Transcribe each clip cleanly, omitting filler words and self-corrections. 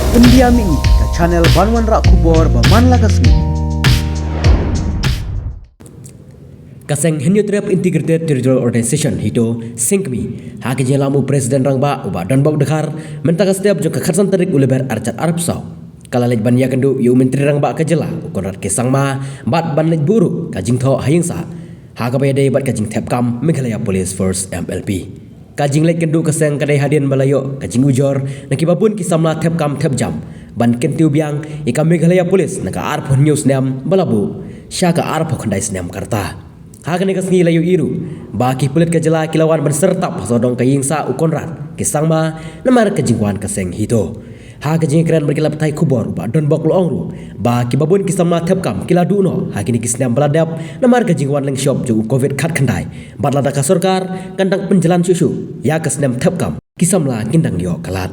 Pendiami ke channel Banwan Rak Kubor Baman Lagasmi. Kaseng Henyotrep Integrated Territorial Organization hito Sinkmi hake jelamu Presiden Rangba uba dan bok dekar mentaka setiap jok kekharsan terik uleber arcat Arab Sau. Kala lej ban yakendu yu Menteri Rangba kejela ukonrat kesang ma bat ban lej buru kajing tho hayingsa haka bayadai bat kajing tepkam Meghalaya Police Force MLP. Kajing lej kendu kaseng kadai hadian balayo kajing ujor nakibabun kisamla tepkam tepjam ban kentiu biang ika Meghalaya Police naka arp news nem balabu syaka arp khandai snem karta. Hakane kasngi layu iru baki pulit kejela kilawan berserta pasodong kayingsa ukonrat kisangma namar kejingwan kaseng hito ha kejing keren berkilap tai kubor ba don bok loongru baki babun kisama tepkam kila duno hakini kisnam baladap namar kejingwan leng shop ju covid khat khandai badlada ka sarkar kandang penjalan susu ya kisnam tepkam kisamla kindang yo kalat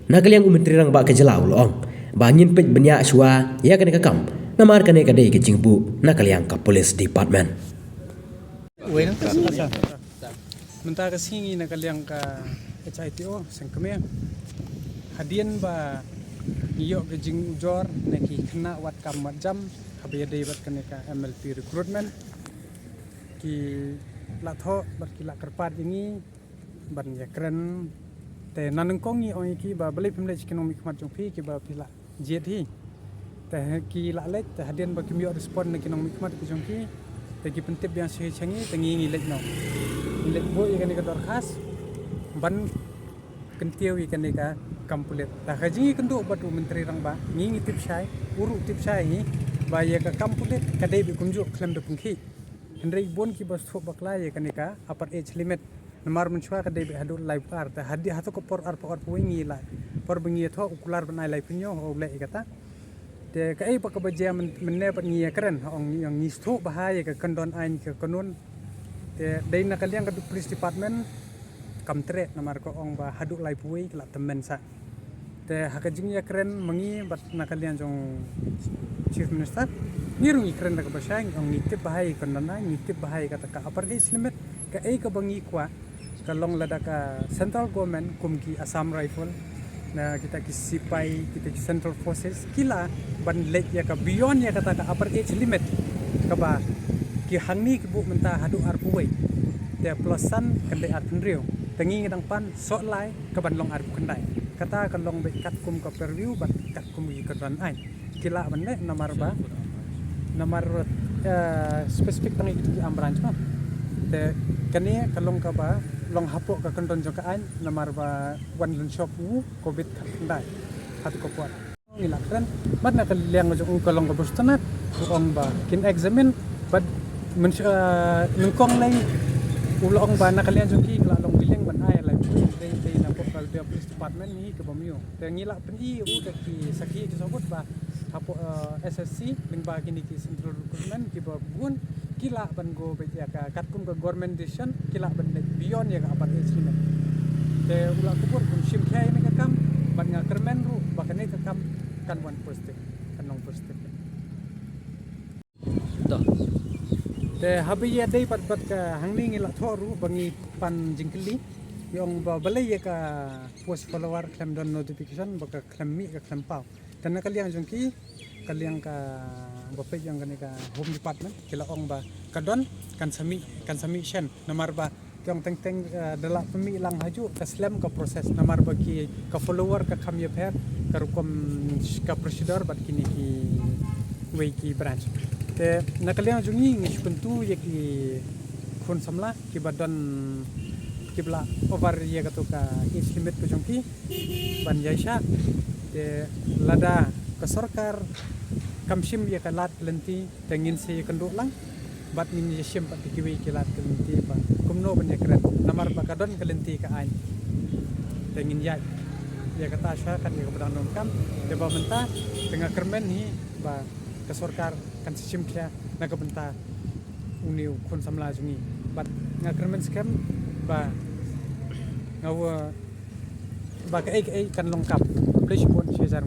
nakaliang Menteri Rangba kejela loong bangin pej benya shua ya kane kakam namar kane kadai kejingbu nakaliang ka police department. Bueno, mentah kesingi nak kalian ka HITO sengkemnya hadian ba ngiyok ke jing ujor neki kena wat kam jam habaya day bat kene ka MLP recruitment ki latho bat ki lak kerpat ini ban ya keren te nanung kongi oi ki ba beli pemle ekonomi kmat jong pi ki ba pila jet hi te ki lak lek te hadian ba ki miyok respond neki ekonomi kmat ki jong ki tegi pentip yang sih canggih tengi ngilet no ngilet bo ikan ikan khas ban kentiu ikan ikan kampulet dah kaji kendu batu Menteri Rangba ngingi tip syai uru tip syai baya ke kampulet kadai bikunjuk klaim de pungki hendrai bon ki bas thok bakla ikan ikan upper age limit namar menchua kadai bi hadu live ar ta hadi hatu ko por ar wingi la por bengi tho ukular banai live nyo ole ikata te kai pa kabaja menne pa ngia keren ong yang ngistu bahaya ke kandon ain ke kanun te dai na kalian ke police department kamtre namar ko ong ba hadu lai puai kelap temen sa te hakajing ya keren mengi bat na kalian jong chief minister ngirungi keren ka basang ong ngitip bahaya kandon ain ngitip bahaya kata ka upper age limit ka ai ka bangi kwa kalong lada ka central government kumki Assam Rifle na kita kisipai kita ki central forces kila ban lek ya ka beyond ya kata ka upper age limit ka ba ki hangni ki bu menta hadu ar puai te plusan kende ar pendriu tengi ngedang pan sok lai ka ban long ar kendai kata ka long be kat kum ka perview ban kat kum ki kan ai kila ban ne namar spesifik tangi ki ambran cuma te kene kalong ka ba long hapok ka kanton jong ka ain namar ba wan lun shop covid khandai hatu ko puat ngilak kan bat na kaliang jong kalong ka bustanat ong ba kin examine bat men nungkong lai ulong ba na kalian jong ki la long bileng ban ai lai dei na pok kal dia police department ni ke bamio te ngilak pen I u te ki sakhi ki sobut ba hapok SSC ling ba kini ki central recruitment ki ba bun kila ban go be ya ka katkum ka government decision kila ban beyond ya ka apa limit te ula kubur kum sim khai ne ka kam ban nga kermen ru bakane ka kam kan one first step kan long first step to te habi ya dei pat ka hangni ngila thoru bangi pan jingkli yong ba balai ya ka post follower claim don notification baka claim mi ka claim pau tan kaliang jongki kaliang ka bapak yang kan ka home department kila ong ba kadon kan sami shen namar ba yang teng dala pemi lang haju ka slam ka proses namar ba ki ka follower ka kham ye pher ka rukom ka procedure bat kini ki way ki branch te nakaliang jungi ngi pentu ye ki khun samla ki badon kibla over ye ka to ka age limit ko jongki ban yaisha te lada ka sarkar kamshim ya kalat lenti tengin se kenduk lang bat min yeshim pat kiwi kilat lenti ba kumno ban ya keren namar ba kadon kelenti ka ain tengin ya kata sha kan ya kepadang non kam de ba menta tengah kermen ni ba ka sarkar kan sim kya na ka benta uniu kon samla jungi bat nga kermen skam ba ngawa ba ka ai kan longkap please pon share